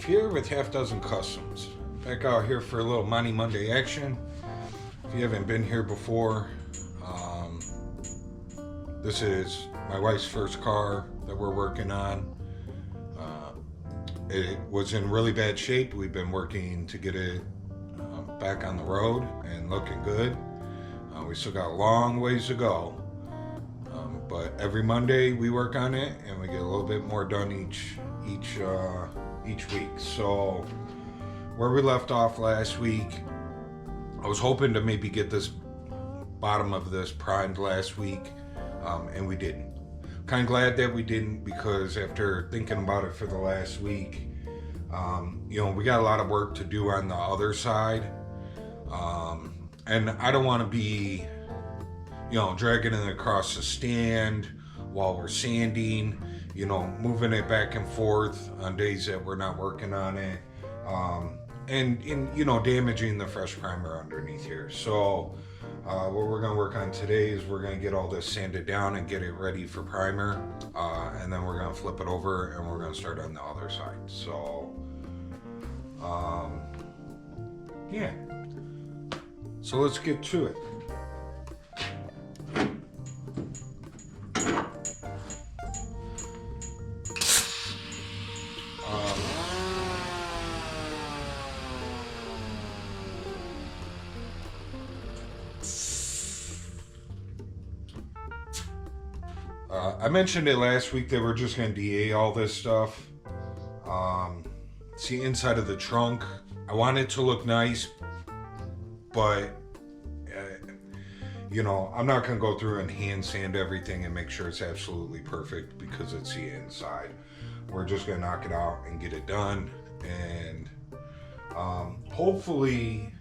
here with Half Dozen Customs. Back out here for a little Monte Monday action. If you haven't been here before, this is my wife's first car that we're working on. It was in really bad shape. We've been working to get it back on the road and looking good. We still got a long ways to go. But every Monday we work on it and we get a little bit more done each week. So where we left off last week, I was hoping to maybe get this bottom of this primed last week, and we didn't. Kind of glad that we didn't, because after thinking about it for the last week, we got a lot of work to do on the other side, and I don't want to be dragging it across the stand while we're sanding, moving it back and forth on days that we're not working on it, and damaging the fresh primer underneath here. So what we're going to work on today is we're going to get all this sanded down and get it ready for primer, and then we're going to flip it over and we're going to start on the other side. So yeah, so let's get to it. I mentioned it last week that we're just going to DA all this stuff. It's the inside of the trunk. I want it to look nice, but I'm not going to go through and hand sand everything and make sure it's absolutely perfect, because it's the inside. We're just going to knock it out and get it done, and hopefully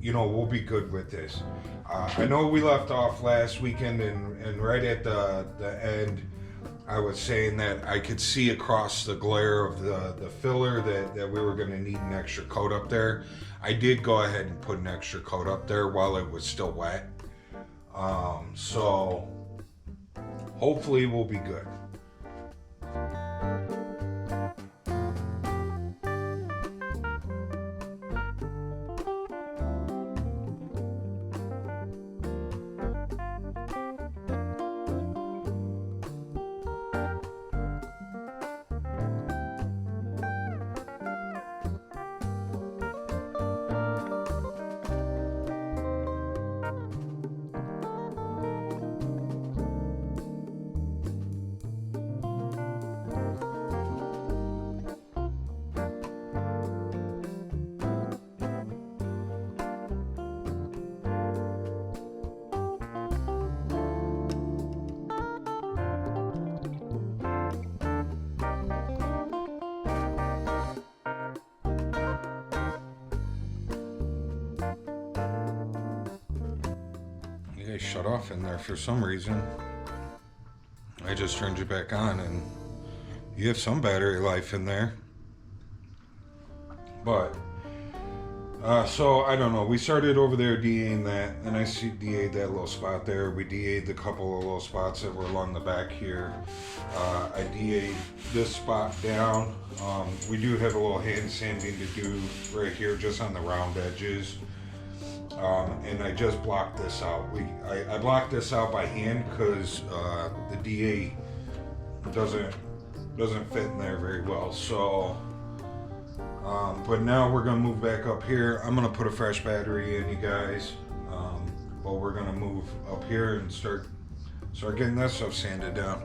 we'll be good with this. I know we left off last weekend, and right at the end, I was saying that I could see across the glare of the filler that we were going to need an extra coat up there. I did go ahead and put an extra coat up there while it was still wet. So hopefully we'll be good. Shut off in there for some reason. I just turned you back on and you have some battery life in there. But so I don't know, we started over there DAing that, and I DA'd that little spot there. We DA'd the couple of little spots that were along the back here. I DA'd this spot down. We do have a little hand sanding to do right here just on the round edges. And I just blocked this out. I blocked this out by hand because the DA doesn't fit in there very well. So, but now we're gonna move back up here. I'm gonna put a fresh battery in, you guys. But we're gonna move up here and start getting that stuff sanded down.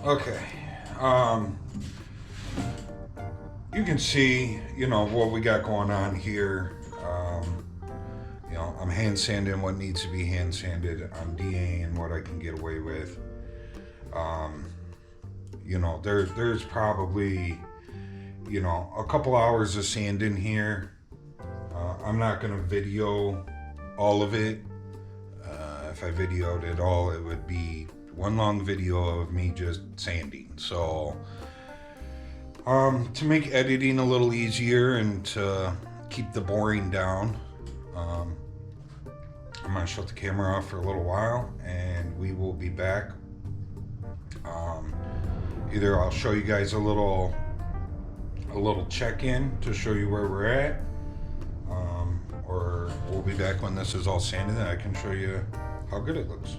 Okay. you can see, you know, what we got going on here. You know, I'm hand sanding what needs to be hand sanded. I'm DAing what I can get away with. You know, there's probably, you know, a couple hours of sanding here. I'm not gonna video all of it. If I videoed it all, it would be one long video of me just sanding. So, to make editing a little easier and to keep the boring down, I'm gonna shut the camera off for a little while and we will be back. Either I'll show you guys a little check-in to show you where we're at, or we'll be back when this is all sanded and I can show you how good it looks.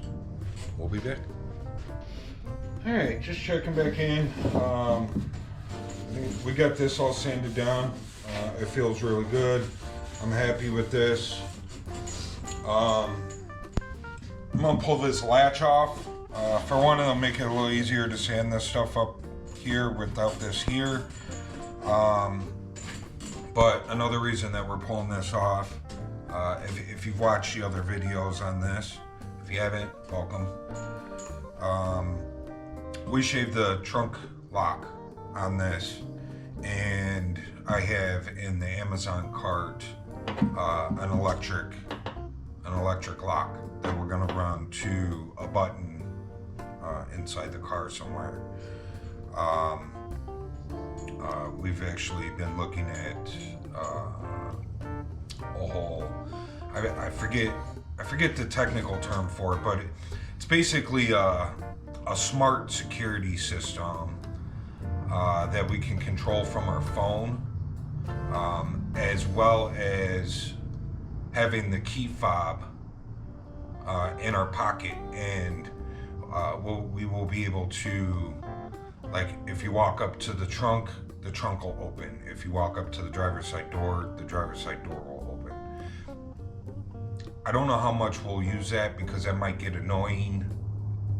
We'll be back. Alright, just checking back in. We got this all sanded down. It feels really good. I'm happy with this. I'm gonna pull this latch off. For one, it'll make it a little easier to sand this stuff up here without this here. But another reason that we're pulling this off, if you've watched the other videos on this, if you haven't, welcome. We shaved the trunk lock on this, and I have in the Amazon cart an electric lock that we're gonna run to a button inside the car somewhere. We've actually been looking at a whole, I forget the technical term for it, but it's basically a smart security system that we can control from our phone, as well as having the key fob in our pocket, and we will be able to, like, if you walk up to the trunk will open. If you walk up to the driver's side door, the driver's side door will open. I don't know how much we'll use that because that might get annoying,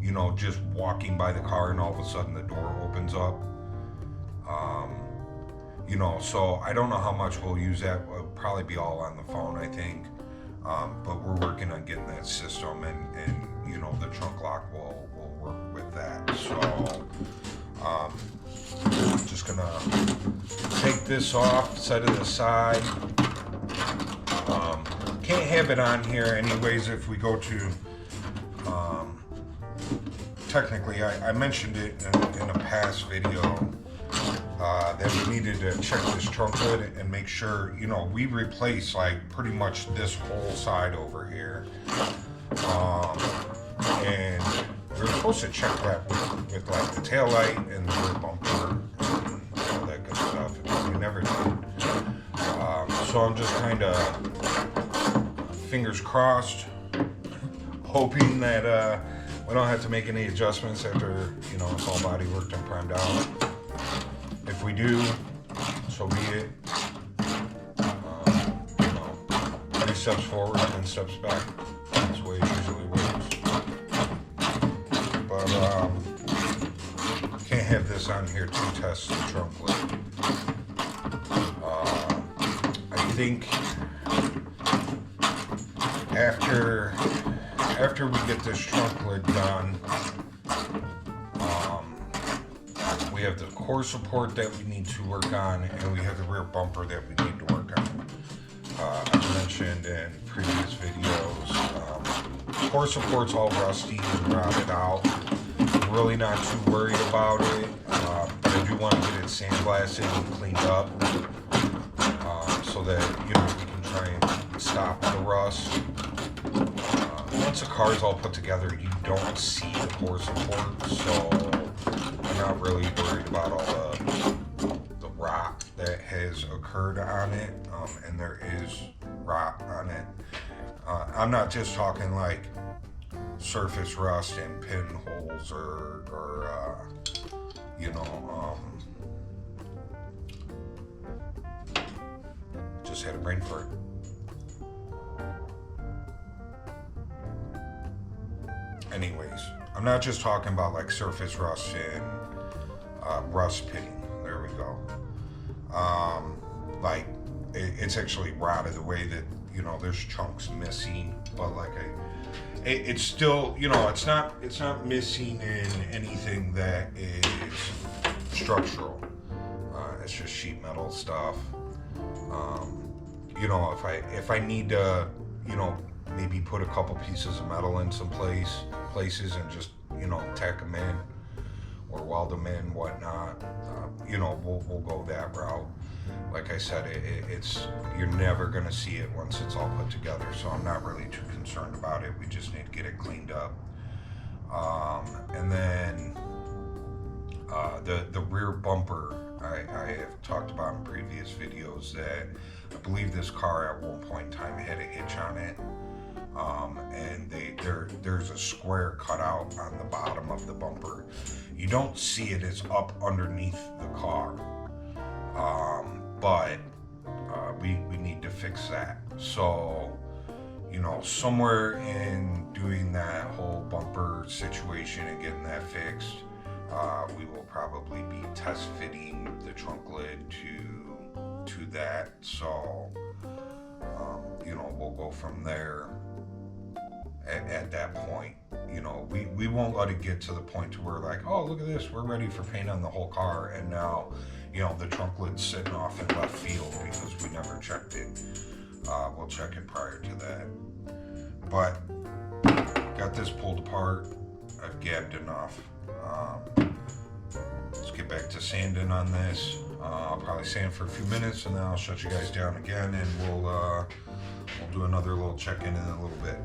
you know, just walking by the car and all of a sudden the door opens up. You know, so I don't know how much we'll use that. It'll probably be all on the phone, I think. But we're working on getting that system, and you know, the trunk lock will work with that. So I'm just gonna take this off, set it aside. Can't have it on here anyways if we go to, technically I mentioned it in a past video, that we needed to check this trunk lid and make sure, you know, we replace like pretty much this whole side over here. And we were supposed to check that with like the tail light and the rear bumper and all that good stuff. And we never did. So I'm just kind of fingers crossed, hoping that we don't have to make any adjustments after, you know, it's all body worked and primed out. If we do, so be it. You know, 3 steps forward, 10 steps back. That's the way it usually works. But can't have this on here to test the trunk lid. I think after we get this trunk lid done, we have the core support that we need to work on, and we have the rear bumper that we need to work on. I mentioned in previous videos, core support's all rusty and rotted out. I'm really not too worried about it, but I do want to get it sandblasted and cleaned up, so that, you know, we can try and stop the rust. Once the car's all put together, you don't see the core support, so I'm not really worried about all the rot that has occurred on it, and there is rot on it. I'm not just talking like surface rust and pinholes or you know, just had a brain fart. Anyways, I'm not just talking about like surface rust and rust pitting. There we go. Like it's actually rotted the way that, you know, there's chunks missing, but like it's still, you know, it's not missing in anything that is structural. It's just sheet metal stuff. You know, if I need to, you know, maybe put a couple pieces of metal in some places and just, you know, tack them in or weld them in, whatnot. You know, we'll go that route. Like I said, it's you're never gonna see it once it's all put together, so I'm not really too concerned about it. We just need to get it cleaned up. And then the rear bumper, I have talked about in previous videos that I believe this car at one point in time had a hitch on it. And there's a square cut out on the bottom of the bumper. You don't see it, it's up underneath the car. But we need to fix that. So, you know, somewhere in doing that whole bumper situation and getting that fixed, we will probably be test fitting the trunk lid to that. So, you know, we'll go from there. At that point, you know, we won't let it get to the point to where like, oh, look at this, we're ready for paint on the whole car, and now, you know, the trunk lid's sitting off in left field because we never checked it. We'll check it prior to that. But got this pulled apart. I've gabbed enough. Let's get back to sanding on this. I'll probably sand for a few minutes and then I'll shut you guys down again, and we'll do another little check-in in a little bit.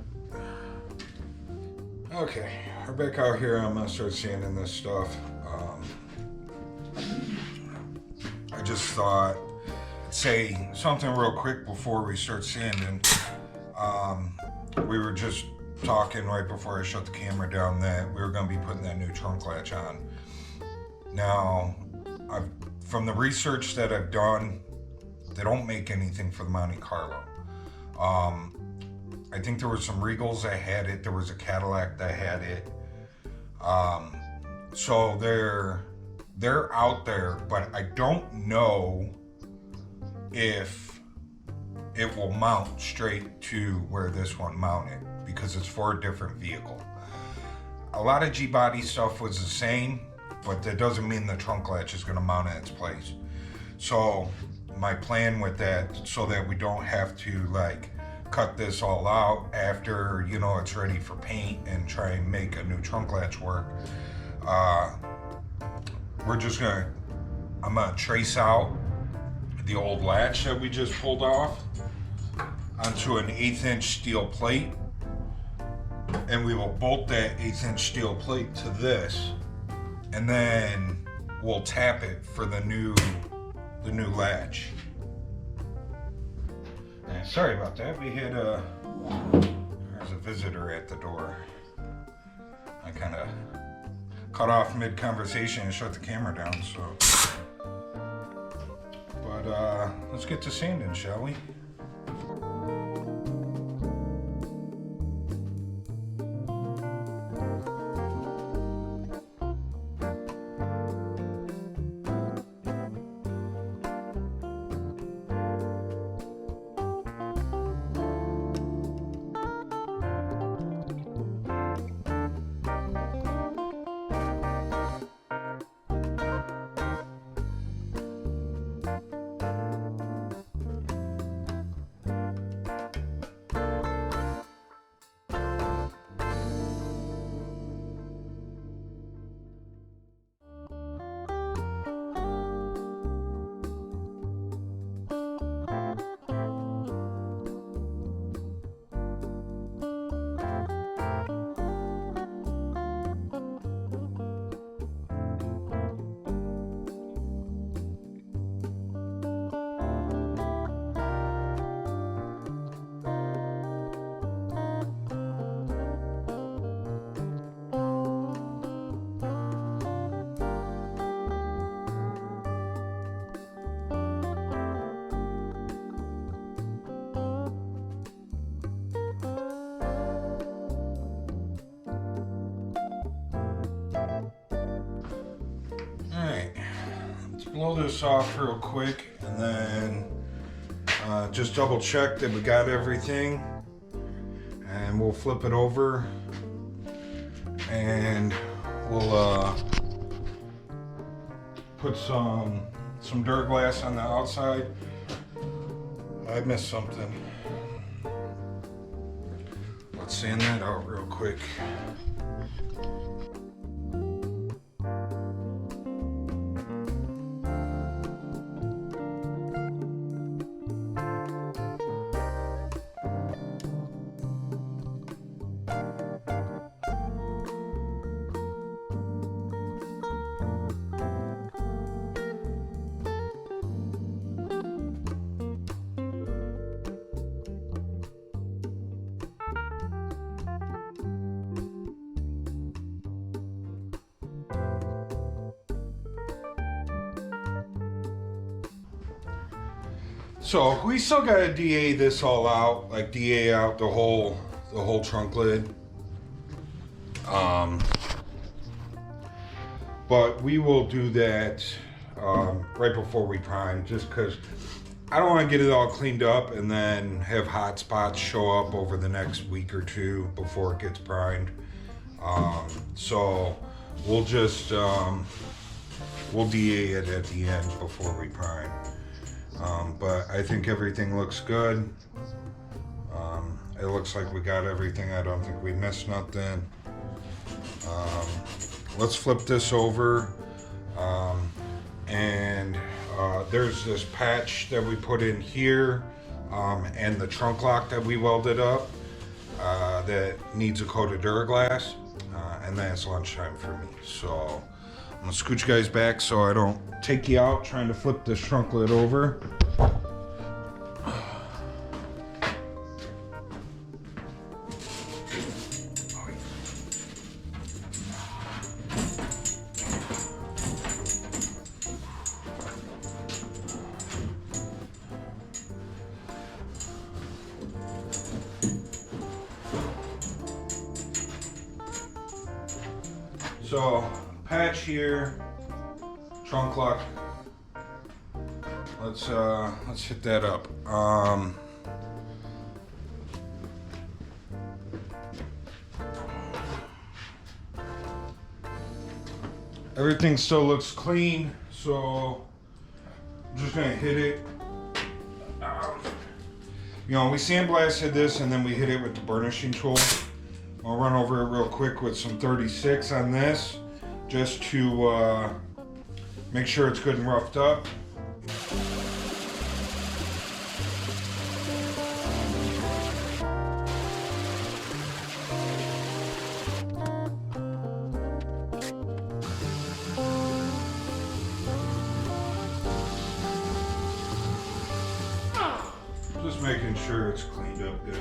Okay, we're back out here. I'm gonna start sanding this stuff. I just thought I'd say something real quick before we start sanding. We were just talking right before I shut the camera down that we were gonna be putting that new trunk latch on. Now, from the research that I've done, they don't make anything for the Monte Carlo. I think there were some Regals that had it. There was a Cadillac that had it. So they're out there, but I don't know if it will mount straight to where this one mounted because it's for a different vehicle. A lot of G-body stuff was the same, but that doesn't mean the trunk latch is going to mount in its place. So my plan with that, so that we don't have to like cut this all out after, you know, it's ready for paint and try and make a new trunk latch work. I'm gonna trace out the old latch that we just pulled off onto an 1/8 inch steel plate, and we will bolt that 1/8 inch steel plate to this, and then we'll tap it for the new latch. Sorry about that. We had there's a visitor at the door. I kind of cut off mid-conversation and shut the camera down, so. But let's get to sanding, shall we? blow this off real quick, and then just double check that we got everything, and we'll flip it over, and we'll put some Duraglas on the outside. I missed something. Let's sand that out real quick. So we still gotta DA this all out, like DA out the whole trunk lid. But we will do that right before we prime, just because I don't want to get it all cleaned up and then have hot spots show up over the next week or two before it gets primed. So we'll just we'll DA it at the end before we prime. But I think everything looks good. It looks like we got everything. I don't think we missed nothing. Let's flip this over. And there's this patch that we put in here, and the trunk lock that we welded up that needs a coat of Duraglas, and that's lunchtime for me. So I'm gonna scooch you guys back so I don't take you out trying to flip this trunk lid over. So, patch here, trunk lock. Let's hit that up. Everything still looks clean, so I'm just gonna hit it. You know, we sandblasted this and then we hit it with the burnishing tool. I'll run over it real quick with some 36 on this, just to make sure it's good and roughed up. Just making sure it's cleaned up good.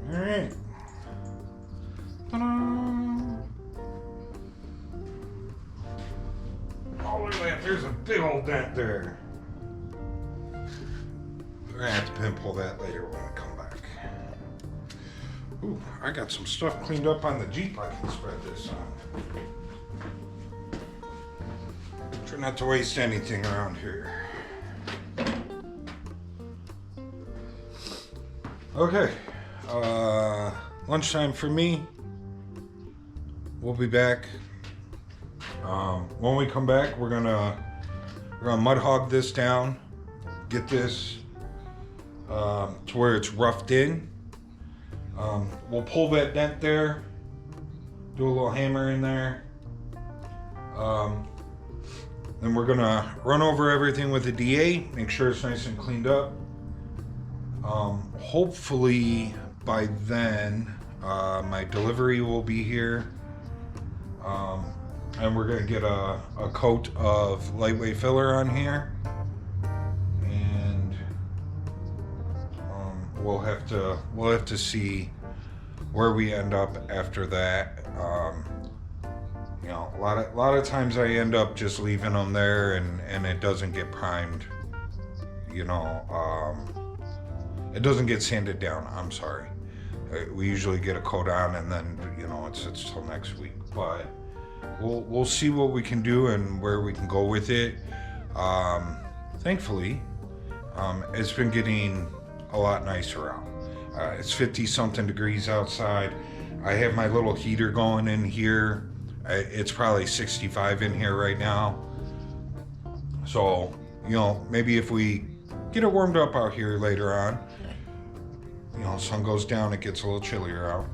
Alright. Oh, look at that. There's a big old dent there. We're gonna have to pinpull that later when I come back. Ooh, I got some stuff cleaned up on the Jeep I can spread this on. Try not to waste anything around here. Okay. Lunchtime for me. We'll be back. When we come back, we're gonna Mudhog this down, get this to where it's roughed in. We'll pull that dent there, do a little hammer in there. Then we're gonna run over everything with a DA, make sure it's nice and cleaned up. Hopefully by then my delivery will be here, and we're gonna get a coat of lightweight filler on here, and we'll have to see where we end up after that. You know, a lot of times I end up just leaving them there, and it doesn't get primed. You know, it doesn't get sanded down. I'm sorry. We usually get a coat on, and then, you know, it sits till next week. But we'll see what we can do and where we can go with it. Thankfully, it's been getting a lot nicer out. It's 50 something degrees outside. I have my little heater going in here. It's probably 65 in here right now. So, you know, maybe if we get it warmed up out here later on, you know, sun goes down, it gets a little chillier out.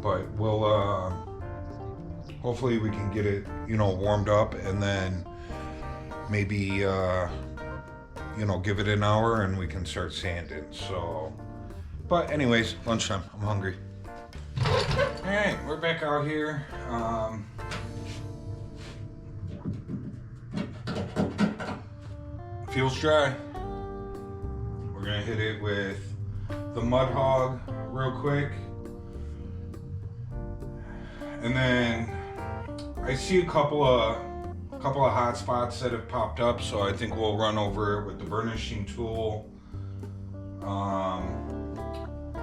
But we'll, hopefully we can get it, you know, warmed up, and then maybe, you know, give it an hour and we can start sanding. So, but anyways, lunchtime, I'm hungry. Alright, we're back out here. Feels dry. We're gonna hit it with the Mudhog real quick. And then I see a couple of hot spots that have popped up, so I think we'll run over it with the burnishing tool.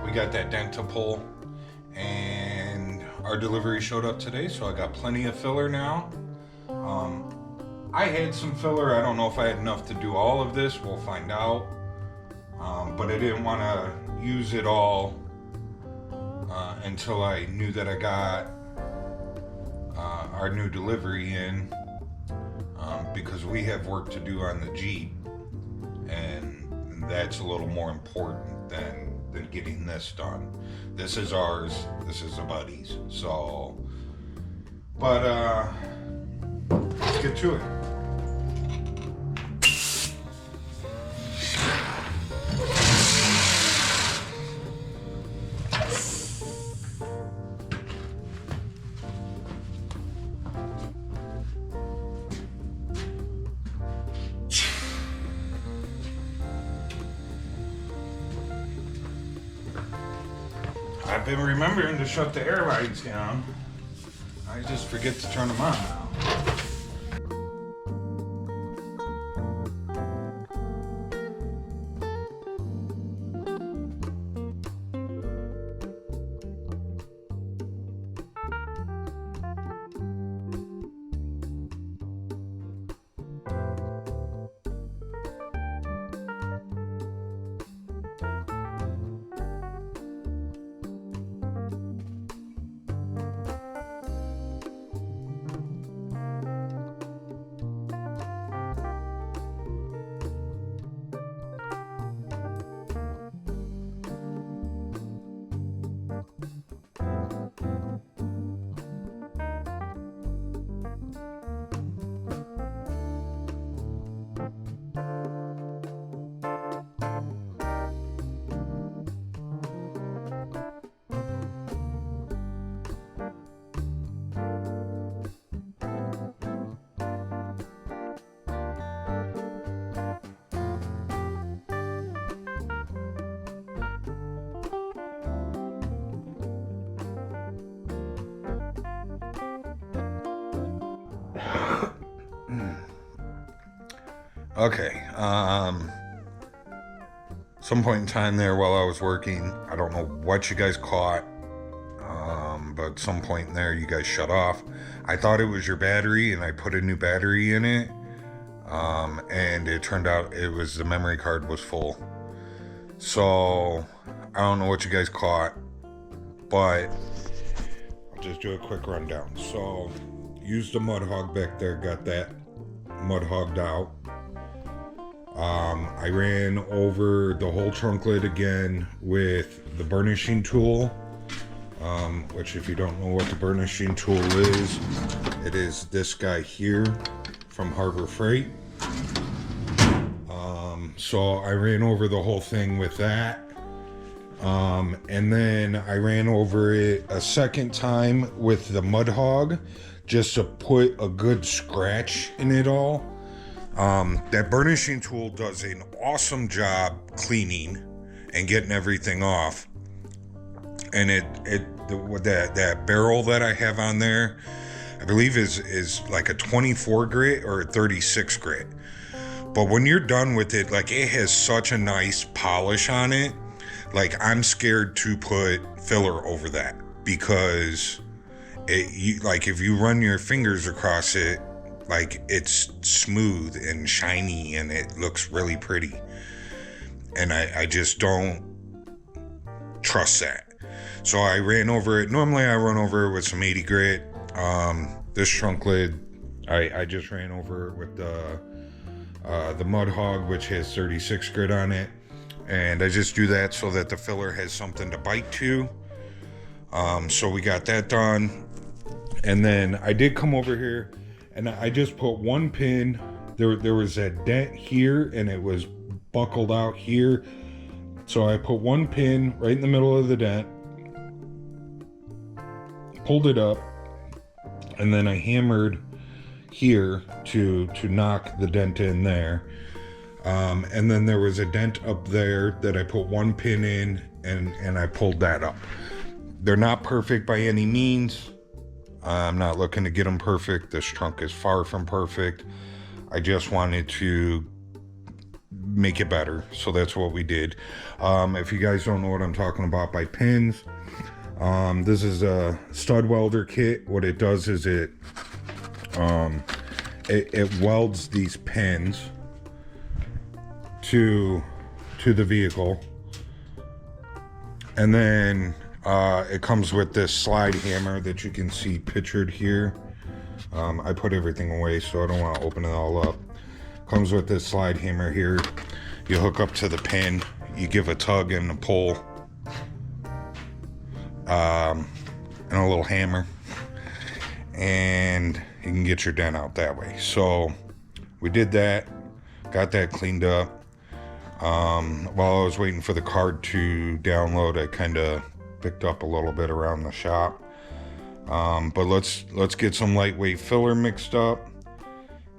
We got that dent to pull, and our delivery showed up today, so I got plenty of filler now. I had some filler. I don't know if I had enough to do all of this. We'll find out. But I didn't want to use it all until I knew that I got our new delivery in, because we have work to do on the Jeep, and that's a little more important than getting this done. This is ours. This is a buddy's. So, but let's get to it. I've been remembering to shut the air lights down. I just forget to turn them on now. Okay, some point in time there while I was working, I don't know what you guys caught, but some point in there you guys shut off. I thought it was your battery, and I put a new battery in it, and it turned out it was the memory card was full. So I don't know what you guys caught, but I'll just do a quick rundown. So used the Mudhog back there, got that Mudhogged out. I ran over the whole trunk lid again with the burnishing tool, which, if you don't know what the burnishing tool is, it is this guy here from Harbor Freight. So I ran over the whole thing with that. And then I ran over it a second time with the Mudhog just to put a good scratch in it all. That burnishing tool does an awesome job cleaning and getting everything off. And that barrel that I have on there, I believe is like a 24 grit or a 36 grit. But when you're done with it, like, it has such a nice polish on it. Like, I'm scared to put filler over that because if you run your fingers across it, like, it's smooth and shiny and it looks really pretty. And I just don't trust that. So I ran over it. Normally I run over it with some 80 grit. This trunk lid, I just ran over it with the Mudhog, which has 36 grit on it. And I just do that so that the filler has something to bite to. So we got that done. And then I did come over here and I just put one pin. There was a dent here and it was buckled out here. So I put one pin right in the middle of the dent, pulled it up, and then I hammered here to knock the dent in there. And then there was a dent up there that I put one pin in and I pulled that up. They're not perfect by any means. I'm not looking to get them perfect. This trunk is far from perfect. I just wanted to make it better, so that's what we did. If you guys don't know what I'm talking about by pins, this is a stud welder kit. What it does is it welds these pins to the vehicle, and then it comes with this slide hammer that you can see pictured here. I put everything away so I don't want to open it all up. Comes with this slide hammer here. You hook up to the pin, you give a tug and a pull, and a little hammer, and you can get your dent out that way. So we did that, got that cleaned up. While I was waiting for the card to download, I kind of picked up a little bit around the shop. But let's get some lightweight filler mixed up,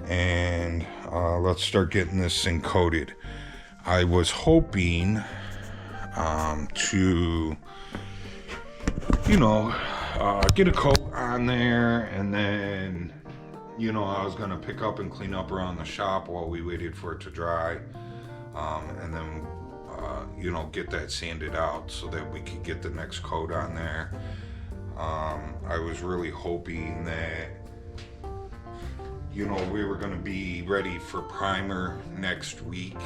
and let's start getting this thing coated. I was hoping to, get a coat on there, and then, I was going to pick up and clean up around the shop while we waited for it to dry, and then, get that sanded out so that we could get the next coat on there. I was really hoping that, we were going to be ready for primer next week.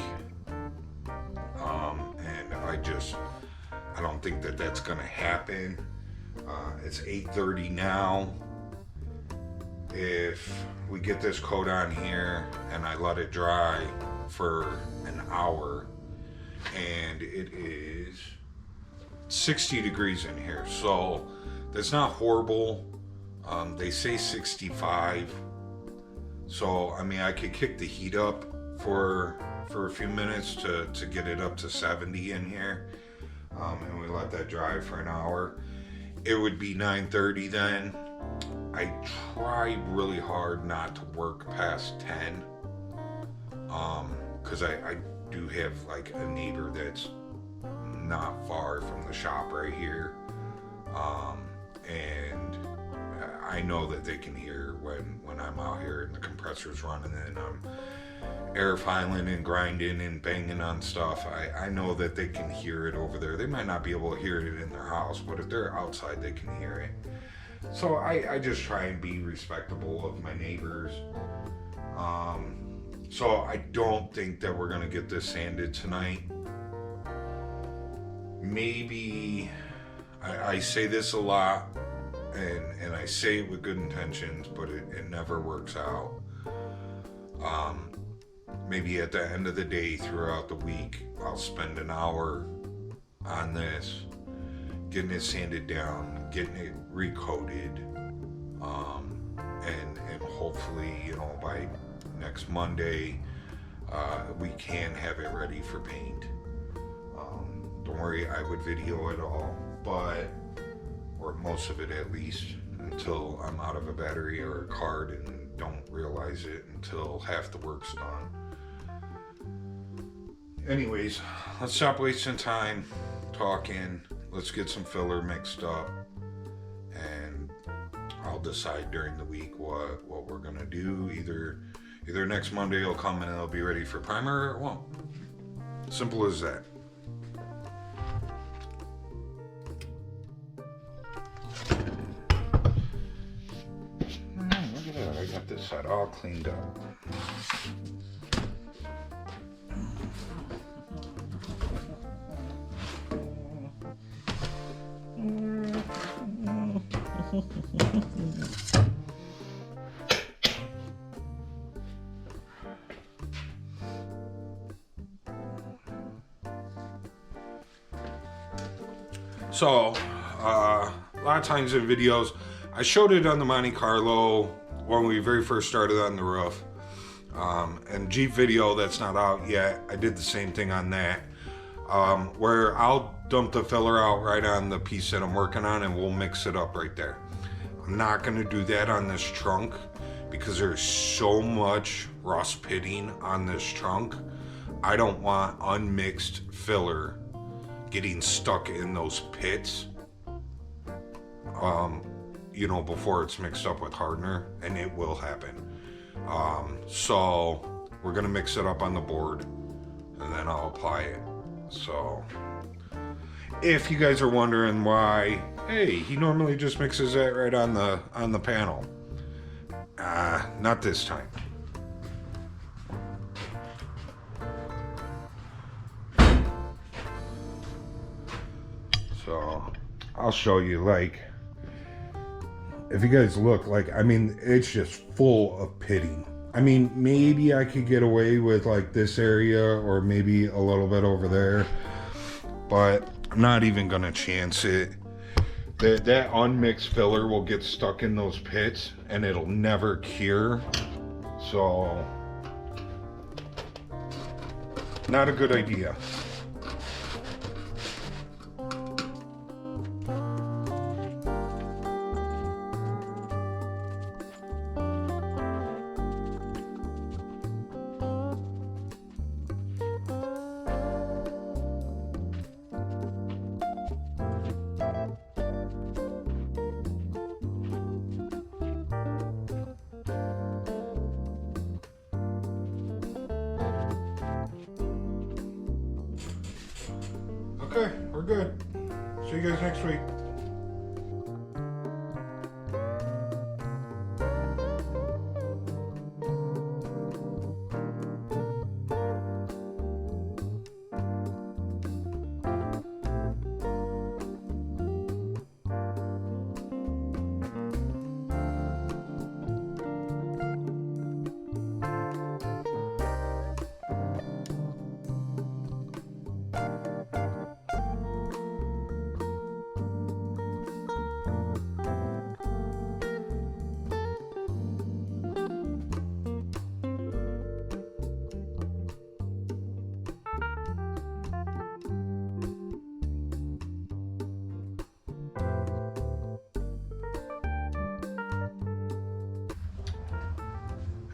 And I don't think that that's going to happen. It's 8:30 now. If we get this coat on here and I let it dry for an hour, and it is 60 degrees in here, so that's not horrible. They say 65. So, I could kick the heat up for a few minutes to get it up to 70 in here. And we let that dry for an hour. It would be 9:30 then. I try really hard not to work past 10. Because I do have like a neighbor that's not far from the shop right here. And I know that they can hear when I'm out here and the compressor's running and I'm air filing and grinding and banging on stuff. I know that they can hear it over there. They might not be able to hear it in their house, but if they're outside, they can hear it. So I just try and be respectable of my neighbors. So I don't think that we're gonna get this sanded tonight. Maybe, I say this a lot, and I say it with good intentions, but it never works out. Maybe at the end of the day, throughout the week, I'll spend an hour on this, getting it sanded down, getting it recoated, and hopefully, by next Monday, we can have it ready for paint. The don't worry, I would video it all, but, or most of it at least, until I'm out of a battery or a card and don't realize it until half the work's done. Anyways, let's stop wasting time talking. Let's get some filler mixed up, and I'll decide during the week what we're gonna do. Either next Monday it'll come and it'll be ready for primer, or it won't. Simple as that. Look at that, I got this side all cleaned up. So, a lot of times in videos, I showed it on the Monte Carlo when we very first started on the roof. And Jeep video that's not out yet, I did the same thing on that. Where I'll dump the filler out right on the piece that I'm working on and we'll mix it up right there. I'm not going to do that on this trunk because there's so much rust pitting on this trunk. I don't want unmixed filler getting stuck in those pits, you know, before it's mixed up with hardener, and it will happen. So we're gonna mix it up on the board and then I'll apply it. So if you guys are wondering why, hey, he normally just mixes that right on the panel. Not this time. So I'll show you, like, if you guys look, like, I mean, it's just full of pitting. I mean, maybe I could get away with like this area or maybe a little bit over there, but I'm not even gonna chance it. That unmixed filler will get stuck in those pits and it'll never cure. So, not a good idea. Okay, we're good. See you guys next week.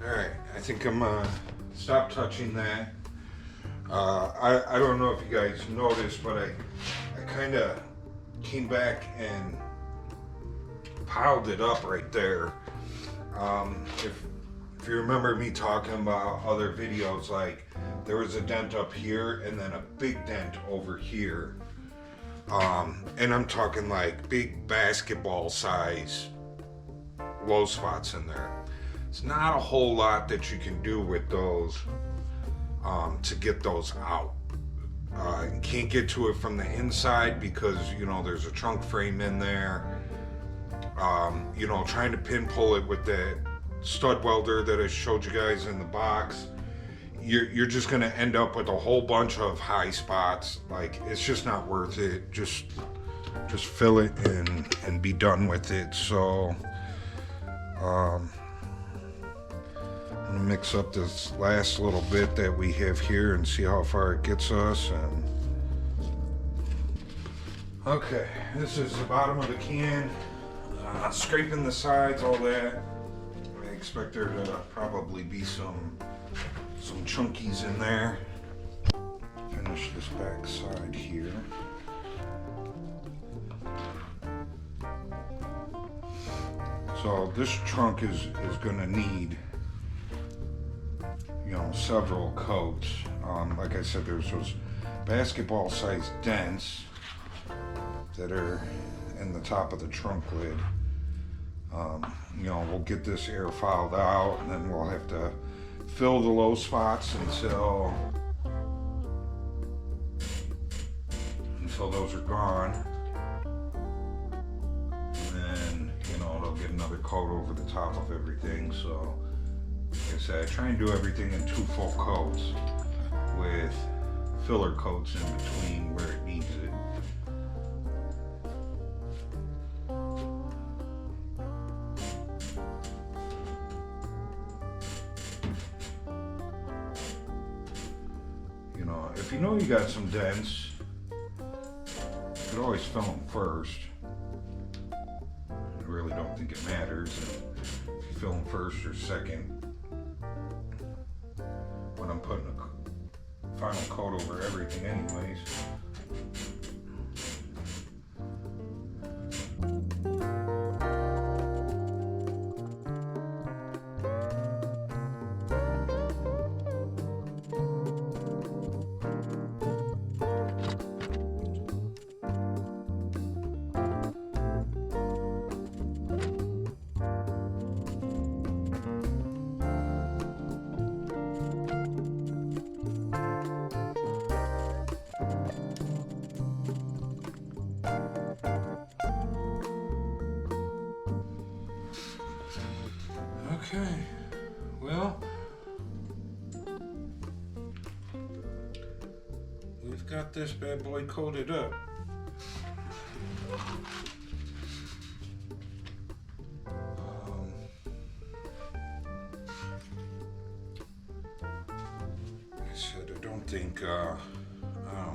Alright, I think I'm stop touching that. I don't know if you guys noticed, but I kind of came back and piled it up right there. If you remember me talking about other videos, like there was a dent up here and then a big dent over here. And I'm talking like big basketball size low spots in there. It's not a whole lot that you can do with those to get those out. You can't get to it from the inside because, you know, there's a trunk frame in there. You know, trying to pin pull it with the stud welder that I showed you guys in the box, you're just gonna end up with a whole bunch of high spots. Like, it's just not worth it. Just fill it and be done with it. So I'm gonna mix up this last little bit that we have here and see how far it gets us. And Okay, this is the bottom of the can. Scraping the sides, all that. I expect there to probably be some chunkies in there. Finish this back side here. So this trunk is gonna need, you know, several coats. Like I said, there's those basketball-sized dents that are in the top of the trunk lid. You know, we'll get this air filed out, and then we'll have to fill the low spots until those are gone. And then, you know, they'll get another coat over the top of everything. So, like I said, I try and do everything in 2 full coats with filler coats in between where it needs it. You know, if you know you got some dents, you could always fill them first. I really don't think it matters if you fill them first or second. When I'm putting a final coat over everything anyways. Okay, well, we've got this bad boy coated up. Like I said, I don't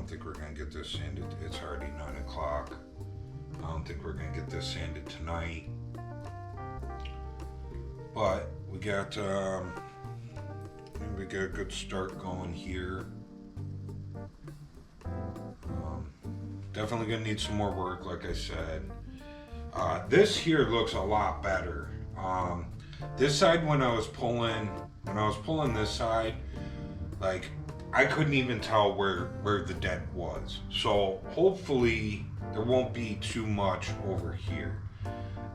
think we're gonna get this sanded. It's already 9 o'clock. I don't think we're gonna get this sanded tonight. But we got a good start going here. Definitely gonna need some more work, like I said. This here looks a lot better. This side, when I was pulling this side, like I couldn't even tell where the dent was. So hopefully there won't be too much over here.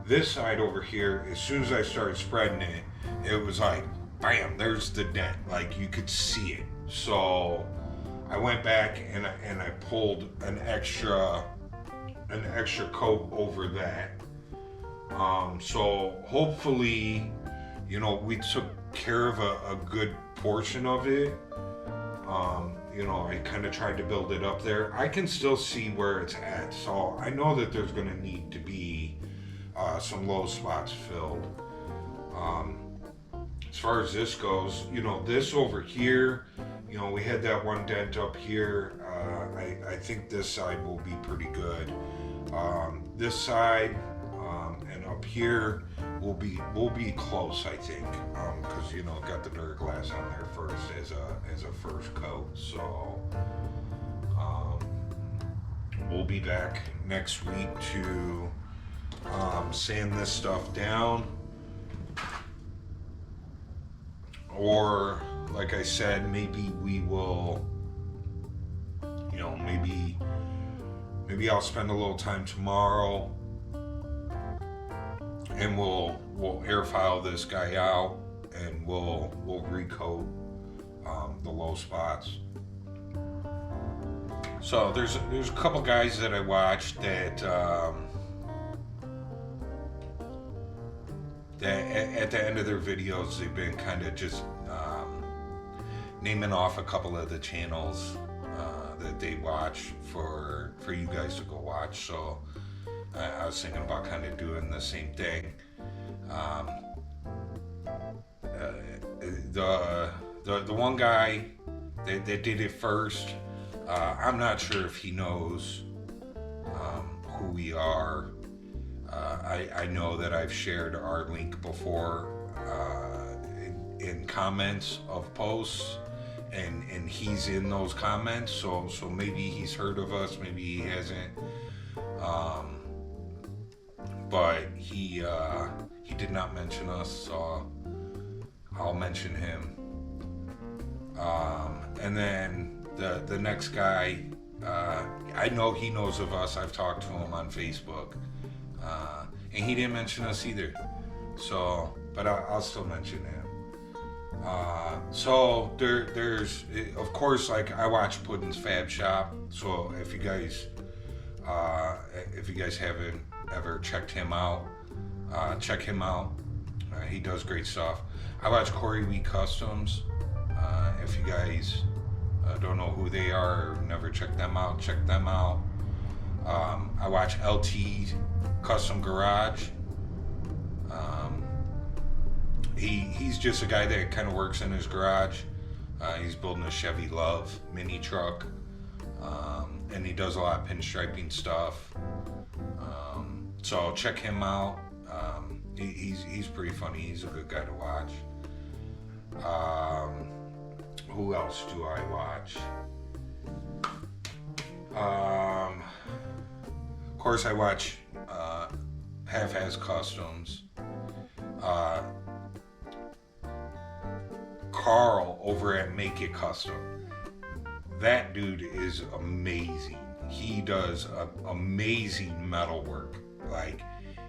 This side over here, as soon as I started spreading it, it was like, bam, there's the dent. Like you could see it. So I went back and I pulled an extra coat over that. So hopefully, you know, we took care of a good portion of it. You know, I kind of tried to build it up there. I can still see where it's at. So I know that there's going to need to be some low spots filled. As far as this goes, you know, this over here, you know, we had that one dent up here. I think this side will be pretty good. This side and up here will be close, I think, because you know, got the Duraglas on there first as a first coat. So we'll be back next week to sand this stuff down, or like I said, maybe we will, you know, maybe I'll spend a little time tomorrow and we'll air file this guy out and we'll recoat the low spots. So there's a couple guys that I watched that at the end of their videos, they've been kind of just naming off a couple of the channels that they watch for you guys to go watch. So I was thinking about kind of doing the same thing. The one guy that did it first, I'm not sure if he knows we are. I know that I've shared our link before in comments of posts, and he's in those comments. So maybe he's heard of us, maybe he hasn't. But he did not mention us, so I'll mention him. And then the next guy, I know he knows of us. I've talked to him on Facebook, and he didn't mention us either. So, but I'll still mention him. So there's, of course, like I watch Puddin's Fab Shop. So if you guys haven't ever checked him out, check him out. He does great stuff. I watch Corey Wee Customs. If you guys don't know who they are or never checked them out, check them out. I watch LT Custom Garage. He's just a guy that kind of works in his garage. He's building a Chevy Love mini truck, and he does a lot of pinstriping stuff. So check him out. He's pretty funny. He's a good guy to watch. Who else do I watch? Of course, I watch Half-Has Customs. Carl over at Make It Custom. That dude is amazing. He does amazing metal work. Like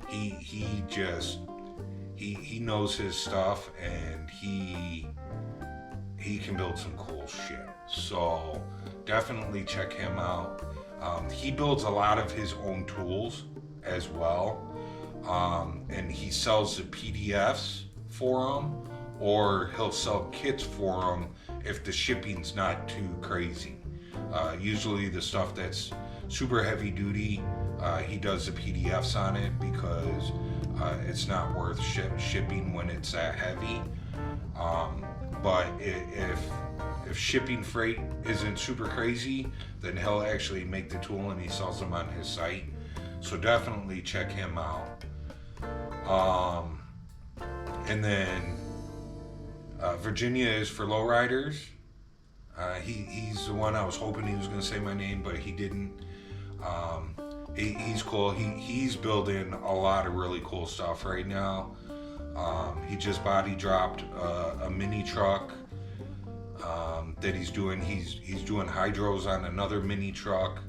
he knows his stuff, and he can build some cool shit. So definitely check him out. He builds a lot of his own tools as well, and he sells the PDFs for them, or he'll sell kits for them if the shipping's not too crazy. Usually the stuff that's super heavy duty, he does the PDFs on it because it's not worth shipping when it's that heavy. But if shipping freight isn't super crazy, then he'll actually make the tool and he sells them on his site. So definitely check him out. And then Virginia is for lowriders. He's the one I was hoping he was going to say my name, but he didn't. He's cool. He's building a lot of really cool stuff right now. He just body dropped a mini truck that he's doing. He's doing hydros on another mini truck.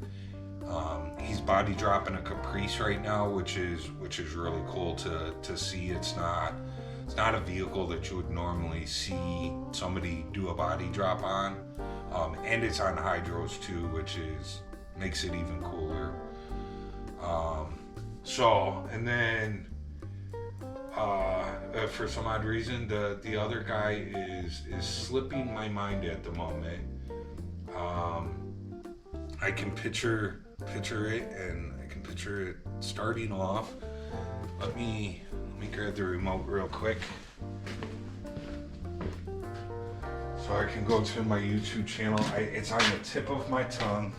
He's body dropping a Caprice right now, which is really cool to see. It's not a vehicle that you would normally see somebody do a body drop on, and it's on hydros too, which makes it even cooler. And then for some odd reason, the other guy is slipping my mind at the moment. I can picture it, and I can picture it starting off. Let me grab the remote real quick so I can go to my YouTube channel. It's on the tip of my tongue.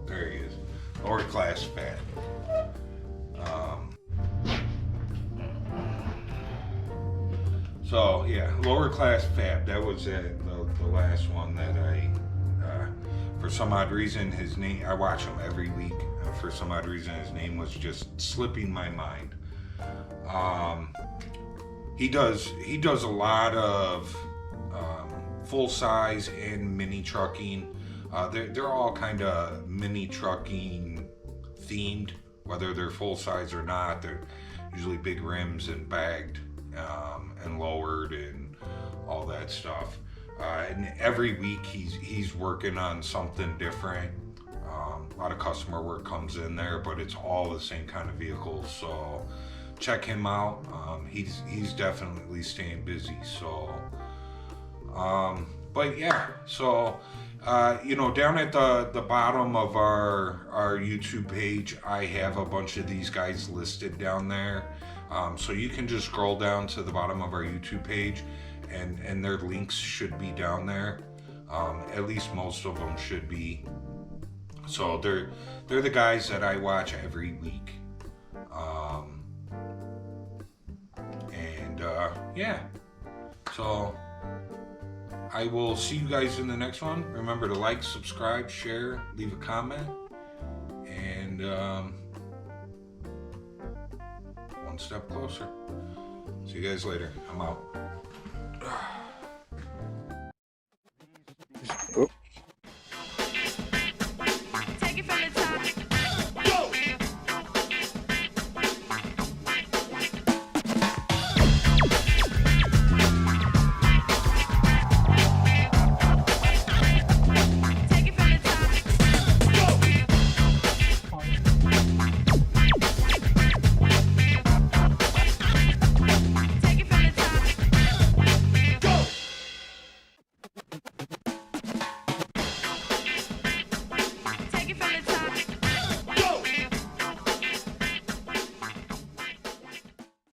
There he is. Lower class fat. So yeah, lower class fab. That was the last one that I, for some odd reason, his name. I watch him every week. For some odd reason, his name was just slipping my mind. He does a lot of full size and mini trucking. They're all kind of mini trucking themed, whether they're full size or not. They're usually big rims and bagged and lowered and all that stuff. And every week he's working on something different. A lot of customer work comes in there, but it's all the same kind of vehicles. So check him out. He's definitely staying busy. So, but yeah. So down at the bottom of our YouTube page, I have a bunch of these guys listed down there. So you can just scroll down to the bottom of our YouTube page, and their links should be down there. At least most of them should be. So they're the guys that I watch every week. Yeah. So I will see you guys in the next one. Remember to like, subscribe, share, leave a comment, and one step closer. See you guys later. I'm out.